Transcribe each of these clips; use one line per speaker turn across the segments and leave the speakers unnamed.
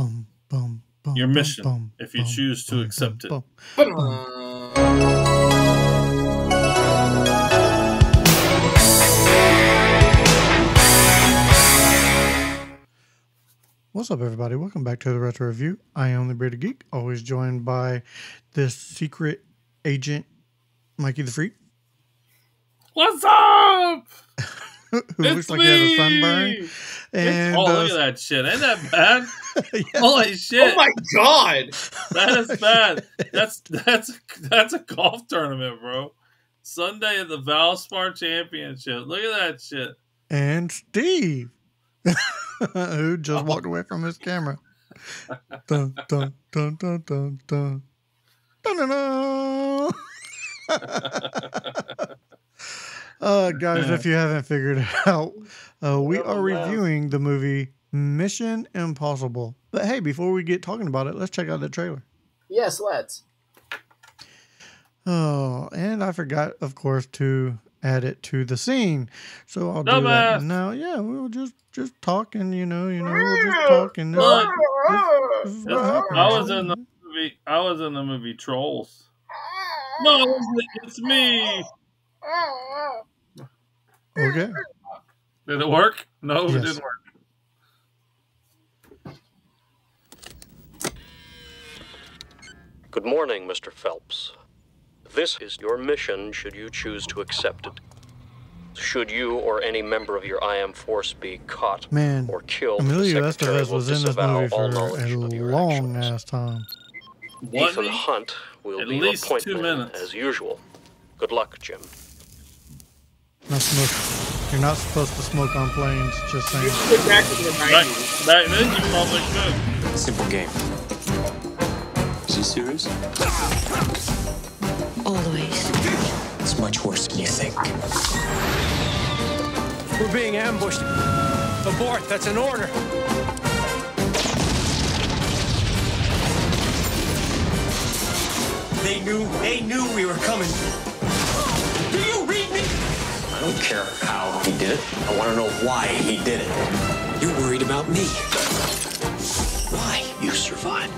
bum, bum, bum,
Your
bum,
mission,
bum,
if you
bum,
choose to
bum,
accept
bum,
it.
bum, bum. What's up, everybody? Welcome back to the Retro Review. I am the Bearded Geek, always joined by this secret agent, Mikey the Freak.
What's up?
Who
It's
looks like
me.
he has a sunburn. And
look at that shit. Ain't that bad?
yeah.
Holy shit.
Oh my god.
That is bad. That's a golf tournament, bro. Sunday at the Valspar Championship. Look at that shit.
And Steve, who just walked away from his camera. Dun, dun, dun, dun, dun, dun. Dun, dun, dun. Guys, if you haven't figured it out, we are reviewing the movie Mission Impossible. But hey, before we get talking about it, let's check out the trailer.
Yes, let's.
Oh, and I forgot, of course, to add it to the scene. So I'll do that now. Yeah, we'll just talk and we'll just talk and this is what happens.
I was in the movie Trolls. No, it's me.
Okay.
Did it work? No,
Yes.
It didn't work.
Good morning, Mr. Phelps. This is your mission should you choose to accept it. Should you or any member of your IM force be caught or killed,
Emilio
the Secretary
Estevez
will
was in this
disavow
movie
all
for
knowledge
a
of your
long
actions.
ass time.
Ethan Hunt will
At
be
least
your point
2
man
minutes.
as usual. Good luck, Jim.
Not smoke. You're not supposed to smoke on planes, just saying.
You should back in the 90s.
Back then, you probably could.
Simple game. Is he serious?
Always.
It's much worse than you think.
We're being ambushed. Abort, that's an order. They knew we were coming. Do you read me?
I don't care how he did it. I want to know why he did it. You're worried about me. Why you survived.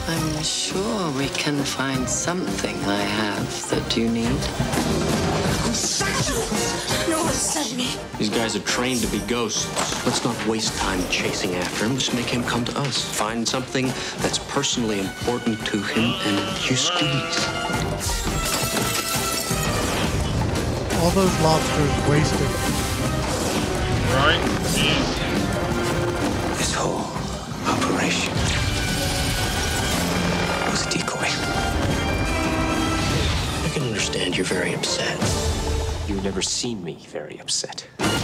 I'm sure we can find something I have that you need.
No one sent me.
These guys are trained to be ghosts. Let's not waste time chasing after him. Just make him come to us. Find something that's personally important to him and you squeeze.
All those lobsters wasted.
Right?
This whole operation was a decoy. I can understand you're very upset. You've never seen me very upset.
This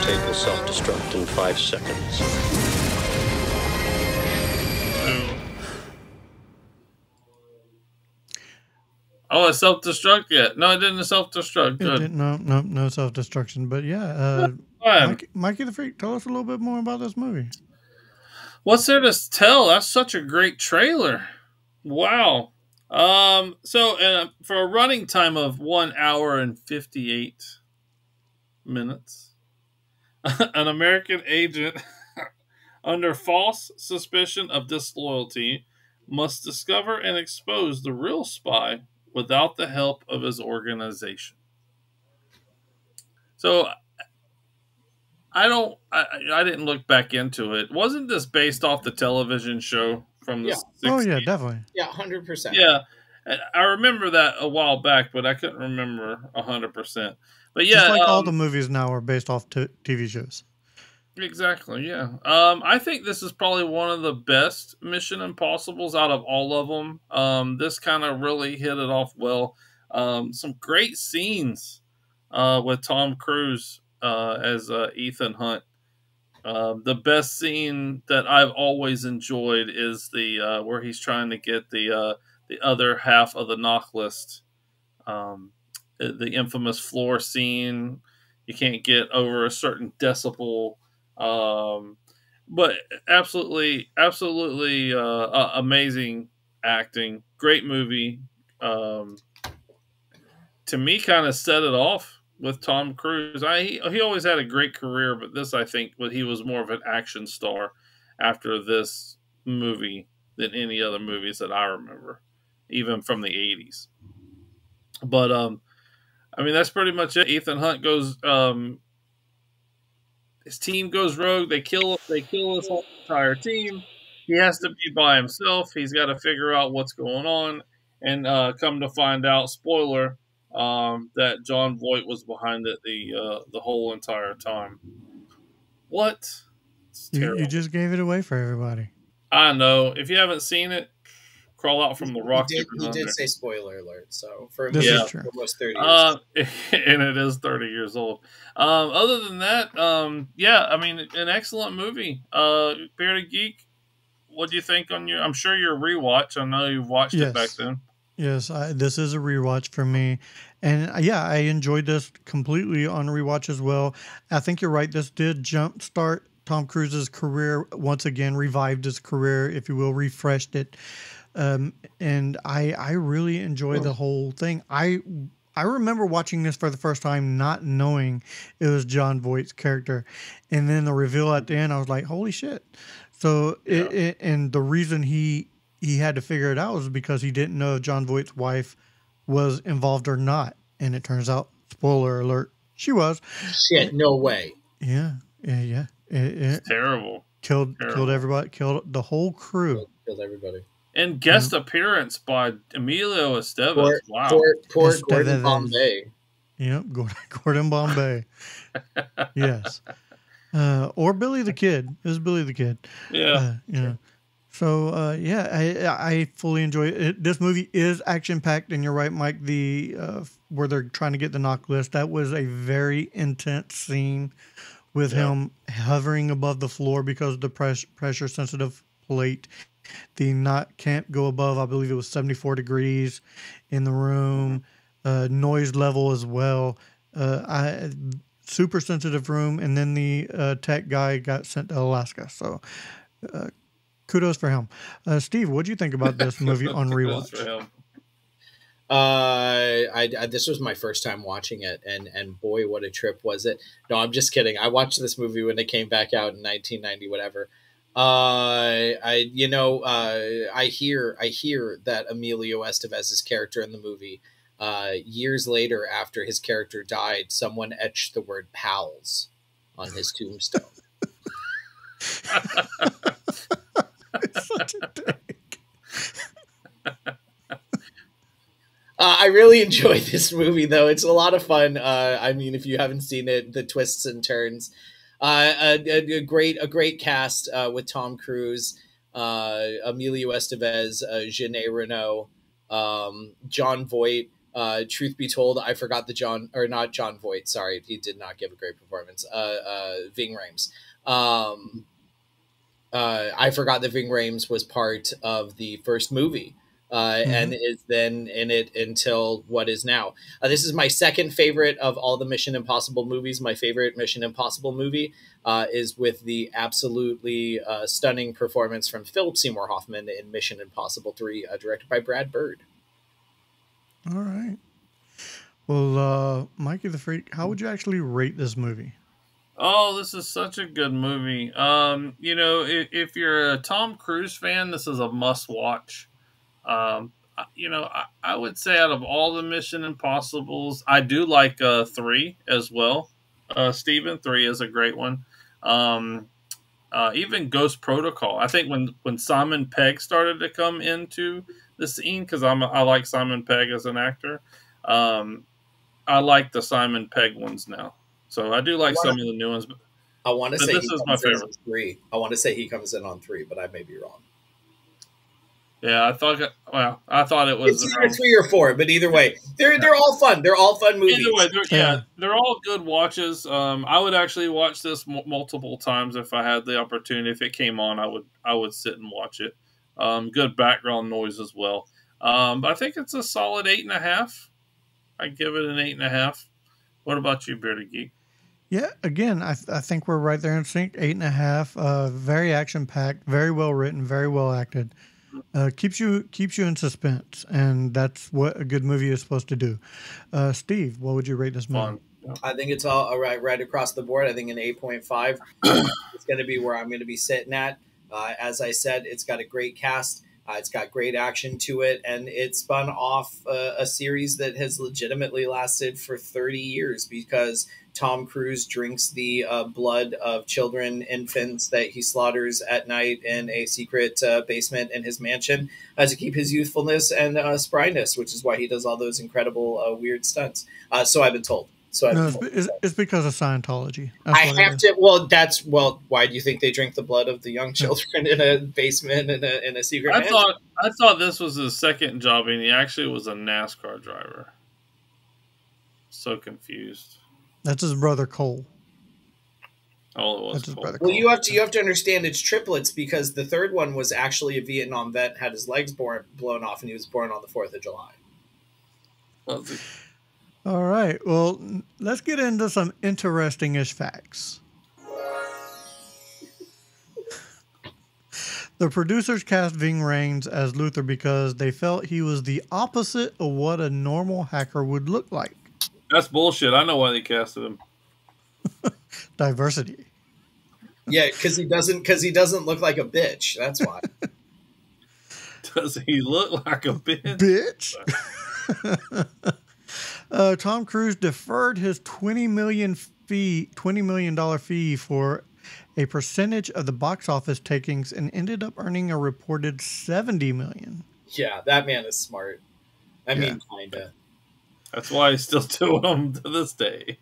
tape will self-destruct in 5 seconds.
Oh, it self-destruct yet? No, it didn't self-destruct. Good.
No self-destruction. But yeah, Mikey the Freak, tell us a little bit more about this movie.
What's there to tell? That's such a great trailer. Wow. So for a running time of 1 hour and 58 minutes, an American agent under false suspicion of disloyalty must discover and expose the real spy without the help of his organization. So I didn't look back into it. Wasn't this based off the television show from the 60s?
Oh yeah, definitely.
Yeah, 100%.
Yeah. I remember that a while back, but I couldn't remember 100%. But yeah,
just like all the movies now are based off TV shows.
Exactly, yeah. I think this is probably one of the best Mission Impossibles out of all of them. This kind of really hit it off well. Some great scenes with Tom Cruise as Ethan Hunt. The best scene that I've always enjoyed is the where he's trying to get the other half of the knock list. The infamous floor scene. You can't get over a certain decibel. But absolutely amazing acting. Great movie. To me, kind of set it off with Tom Cruise. He always had a great career, but this, I think, he was more of an action star. after this movie than any other movies that I remember, even from the 80s. But I mean, that's pretty much it. Ethan Hunt goes. His team goes rogue. They kill his whole entire team. He has to be by himself. He's got to figure out what's going on, and come to find out, spoiler, that Jon Voight was behind it the whole entire time. What?
You just gave it away for everybody.
I know. If you haven't seen it, crawl out from the rock.
He did say spoiler alert, so for
this is true.
Almost 30 years.
And it is 30 years old. Other than that, yeah, I mean, an excellent movie. Bearded Geek, what do you think on your? I'm sure your rewatch. I know you've watched it back then.
Yes, this is a rewatch for me, and yeah, I enjoyed this completely on rewatch as well. I think you're right. This did jumpstart Tom Cruise's career once again, revived his career, if you will, refreshed it. And I really enjoyed the whole thing. I remember watching this for the first time, not knowing it was Jon Voight's character, and then the reveal at the end, I was like, "Holy shit!" So, and the reason he had to figure it out was because he didn't know if Jon Voight's wife was involved or not, and it turns out, spoiler alert, she was.
Shit, no way.
Yeah.
It's terrible.
Killed everybody. Killed the whole crew.
Killed everybody.
And guest appearance by Emilio Estevez. Wow.
Poor Gordon Bombay.
Yep, Gordon Bombay. Yes. Or Billy the Kid. It was Billy the Kid.
Yeah.
So, yeah, I fully enjoy it. This movie is action-packed, and you're right, Mike, where they're trying to get the knock list. That was a very intense scene with him hovering above the floor because of the pressure-sensitive plate. The knot can't go above, I believe it was 74 degrees in the room. Noise level as well. Super sensitive room. And then the tech guy got sent to Alaska. So kudos for him. Steve, what do you think about this movie on rewatch?
This was my first time watching it, and boy, what a trip was it. No, I'm just kidding. I watched this movie when it came back out in 1990, whatever. I hear that Emilio Estevez's character in the movie, years later after his character died, someone etched the word "pals" on his tombstone.
It's such a dick.
I really enjoyed this movie, though. It's a lot of fun. I mean, if you haven't seen it, the twists and turns. A great cast with Tom Cruise, Emilio Estevez, Jeanne Reno, Jon Voight. Truth be told, I forgot not Jon Voight. Sorry, he did not give a great performance. Ving Rhames. I forgot that Ving Rhames was part of the first movie. And is then in it until what is now. This is my second favorite of all the Mission Impossible movies. My favorite Mission Impossible movie is with the absolutely stunning performance from Philip Seymour Hoffman in Mission Impossible 3, directed by Brad Bird.
All right. Well, Mikey the Freak, how would you actually rate this movie?
Oh, this is such a good movie. If you're a Tom Cruise fan, this is a must-watch. I would say out of all the Mission Impossibles, I do like 3 as well. Steven, 3 is a great one. Even Ghost Protocol. I think when Simon Pegg started to come into the scene, because I like Simon Pegg as an actor, I like the Simon Pegg ones now. So I do like some of the new ones.
I want to say
this is my favorite.
3. I want to say he comes in on 3, but I may be wrong.
Yeah, I thought it was
it's either 3 or 4, but either way, they're all fun. They're all fun movies.
Either way, they're all good watches. I would actually watch this multiple times if I had the opportunity. If it came on, I would sit and watch it. Good background noise as well. But I think it's a solid 8.5. I give it an 8.5. What about you, Bearded Geek?
Yeah, again, I think we're right there in sync. 8.5. Very action packed, very well written, very well acted. Keeps you in suspense, and that's what a good movie is supposed to do. Steve, what would you rate this movie?
I think it's all right across the board. I think an 8.5 is going to be where I'm going to be sitting at. As I said, it's got a great cast. It's got great action to it, and it spun off a series that has legitimately lasted for 30 years because Tom Cruise drinks the blood of children, infants that he slaughters at night in a secret basement in his mansion to keep his youthfulness and spryness, which is why he does all those incredible weird stunts. So I've been told.
It's because of Scientology.
I have to. Why do you think they drink the blood of the young children in a basement in a secret?
I thought this was his second job, and he actually was a NASCAR driver. So confused.
That's his brother Cole.
Oh, it was Cole.
Well, you have to understand it's triplets because the third one was actually a Vietnam vet, had his legs blown off, and he was born on the 4th of July.
All right. Well, let's get into some interesting-ish facts. The producers cast Ving Rhames as Luther because they felt he was the opposite of what a normal hacker would look like.
That's bullshit. I know why they casted him.
Diversity.
Yeah, because he doesn't look like a bitch. That's why.
Does he look like a bitch?
Tom Cruise deferred his $20 million fee for a percentage of the box office takings and ended up earning a reported $70 million.
Yeah, that man is smart. I mean, kinda.
That's why I still do them to this day.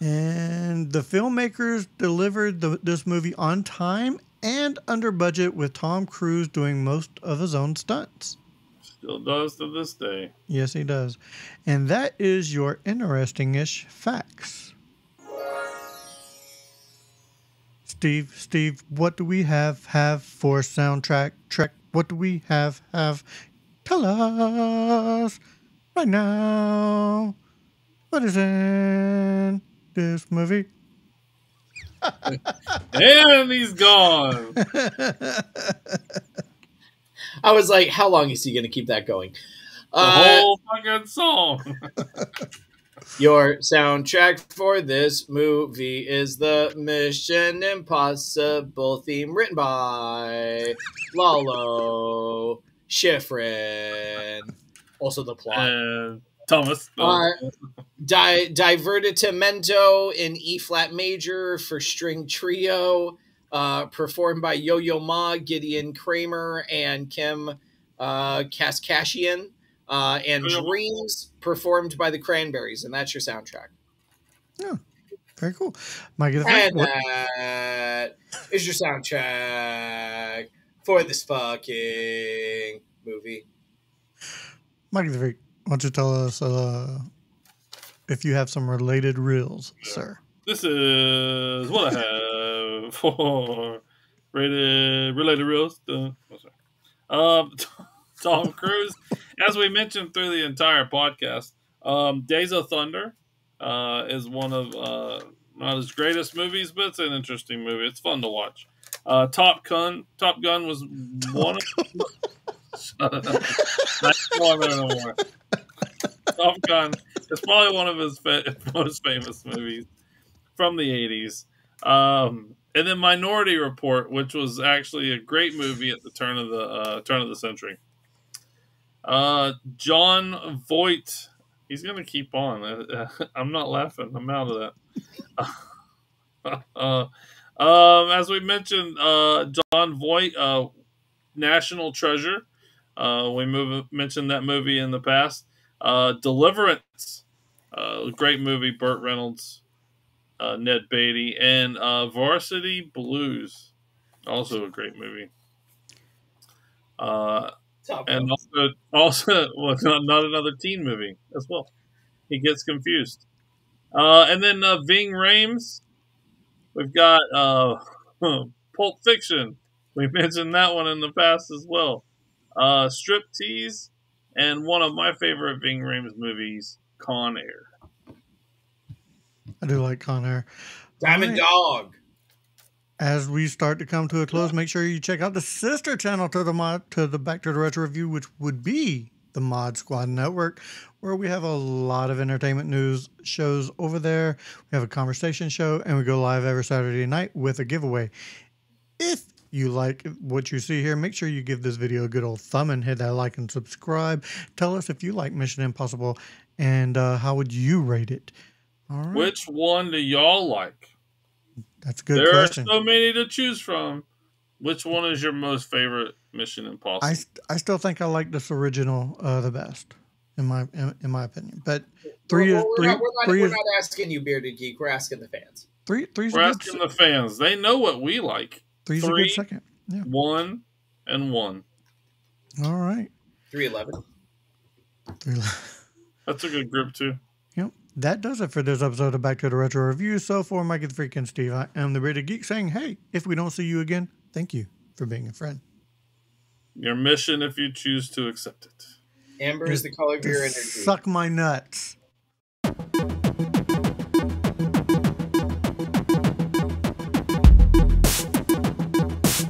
And the filmmakers delivered this movie on time and under budget, with Tom Cruise doing most of his own stunts.
Still does to this day.
Yes, he does. And that is your interesting-ish facts. Steve, what do we have for soundtrack? What do we have? Tell us right now. What is in this movie?
And he's gone.
I was like, how long is he going to keep that going?
The whole fucking song.
Your soundtrack for this movie is the Mission Impossible theme written by Lalo Schifrin. Also the plot.
And Thomas.
Divertimento in E-flat major for string trio. Performed by Yo-Yo Ma, Gideon Kramer, and Kim Kaskashian. And Dreams performed by the Cranberries, and that's your soundtrack.
Oh, very cool. Mike,
and that is your soundtrack for this fucking movie.
Mike, why don't you tell us if you have some related reels, sir?
This is what I have for related reels. Tom Cruise, as we mentioned through the entire podcast, Days of Thunder is one of not his greatest movies, but it's an interesting movie. It's fun to watch. Top Gun was one of. Shut up. I don't know no more. Top Gun is probably one of his most famous movies from the 80s. And then Minority Report, which was actually a great movie at the turn of the century. John Voight, he's gonna keep on. I'm not laughing. I'm out of that. As we mentioned, John Voight, National Treasure. We mentioned that movie in the past. Deliverance, great movie. Burt Reynolds, Ned Beatty, and Varsity Blues, also a great movie. And also well, not another teen movie as well. He gets confused. And then Ving Rhames, we've got Pulp Fiction. We mentioned that one in the past as well. Striptease, and one of my favorite Ving Rhames movies, Con Air.
I do like Con Air.
Diamond Dog.
As we start to come to a close, make sure you check out the sister channel to the Back to the Retro Review, which would be the Mod Squad Network, where we have a lot of entertainment news shows over there. We have a conversation show, and we go live every Saturday night with a giveaway. If you like what you see here, make sure you give this video a good old thumb and hit that like and subscribe. Tell us if you like Mission Impossible and how would you rate it. All right.
Which one do y'all like?
That's a good
there
question.
There are so many to choose from. Which one is your most favorite Mission Impossible?
I still think I like this original the best, in my opinion. But we're
not asking you, Bearded Geek. We're asking the fans.
We're asking the fans. They know what we like.
Three's a good second. Yeah.
1 and 1.
All right.
311.
That's a good group too.
Yep. That does it for this episode of Back to the Retro Review. So for Mikey the Freak and Steve, I am the Bearded Geek saying, hey, if we don't see you again, thank you for being a friend.
Your mission, if you choose to accept it.
Amber is the color of your energy.
Suck my nuts.